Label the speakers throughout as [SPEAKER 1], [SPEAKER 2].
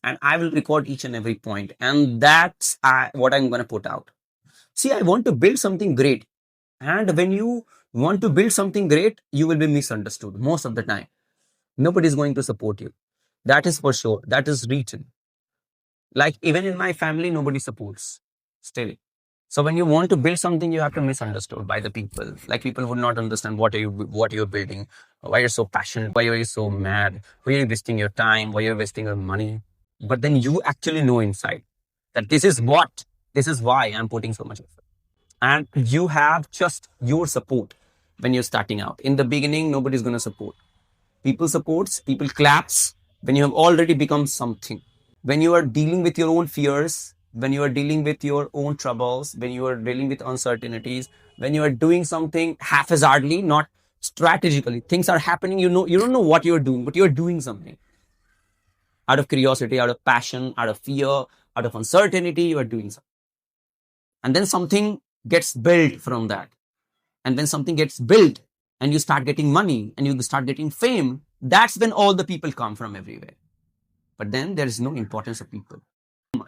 [SPEAKER 1] and I will record each and every point, and that's what I'm going to put out. See, I want to build something great, and when you want to build something great, you will be misunderstood most of the time. Nobody is going to support you. That is for sure. That is written. Like even in my family, nobody supports still. So when you want to build something, you have to misunderstood by the people. Like people would not understand what you're building, why you're so passionate, why you're so mad, why you're wasting your time, why you're wasting your money. But then you actually know inside that this is why I'm putting so much effort. And you have just your support when you're starting out. In the beginning, nobody's gonna support. People supports, people claps when you have already become something. When you are dealing with your own fears, when you are dealing with your own troubles, when you are dealing with uncertainties, when you are doing something haphazardly, not strategically, things are happening, you don't know what you're doing, but you're doing something. Out of curiosity, out of passion, out of fear, out of uncertainty, you are doing something. And then something gets built from that. And when something gets built and you start getting money and you start getting fame, that's when all the people come from everywhere. But then there is no importance of people.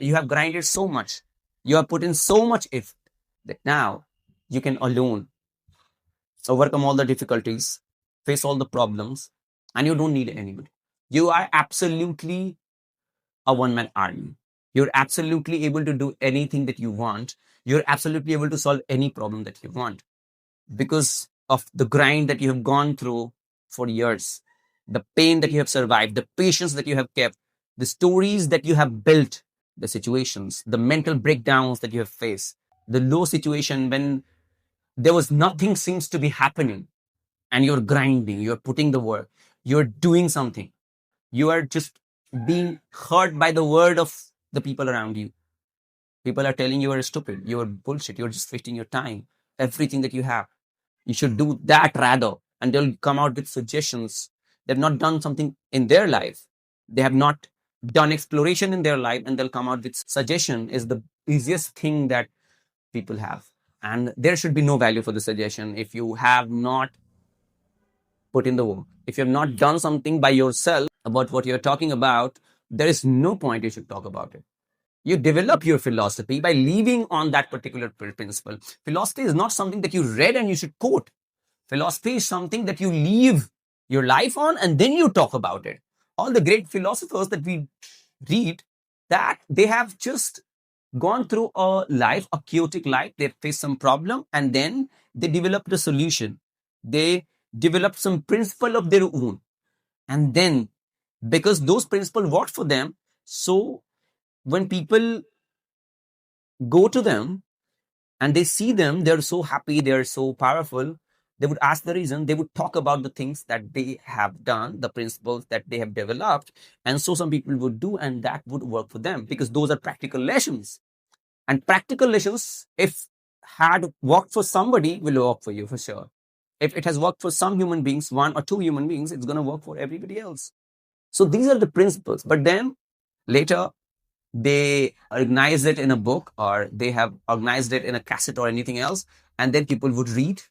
[SPEAKER 1] You have grinded so much. You have put in so much effort that now you can alone overcome all the difficulties, face all the problems, and you don't need anybody. You are absolutely a one-man army. You're absolutely able to do anything that you want. You're absolutely able to solve any problem that you want because of the grind that you have gone through for years, the pain that you have survived, the patience that you have kept, the stories that you have built, the situations, the mental breakdowns that you have faced, the low situation when there was nothing seems to be happening, and you're grinding, you're putting the work, you're doing something, you are just being hurt by the word of the people around you. People are telling you are stupid, you're bullshit, you're just wasting your time, everything that you have. You should do that rather. And they'll come out with suggestions. They've not done something in their life. They have not done exploration in their life, and they'll come out with suggestion is the easiest thing that people have. And there should be no value for the suggestion if you have not put in the work. If you have not done something by yourself about what you're talking about, there is no point you should talk about it. You develop your philosophy by living on that particular principle. Philosophy is not something that you read and you should quote. Philosophy is something that you live your life on and then you talk about it. All the great philosophers that we read, that they have just gone through a life, a chaotic life. They faced some problem and then they developed a solution. They developed some principle of their own. And then because those principles worked for them, so when people go to them and they see them, they're so happy, they're so powerful. They would ask the reason, they would talk about the things that they have done, the principles that they have developed. And so some people would do, and that would work for them because those are practical lessons. And practical lessons, if had worked for somebody, will work for you for sure. If it has worked for some human beings, one or two human beings, it's going to work for everybody else. So these are the principles. But then later, they organize it in a book or they have organized it in a cassette or anything else, and then people would read,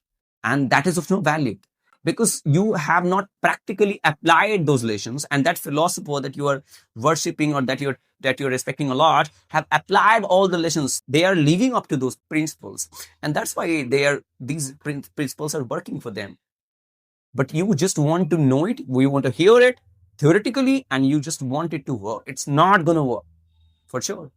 [SPEAKER 1] and that is of no value because you have not practically applied those lessons. And that philosopher that you are worshipping or that you're respecting a lot have applied all the lessons. They are living up to those principles, and that's why these principles are working for them. But you just want to know it, you want to hear it theoretically, and you just want it to work. It's not going to work for sure.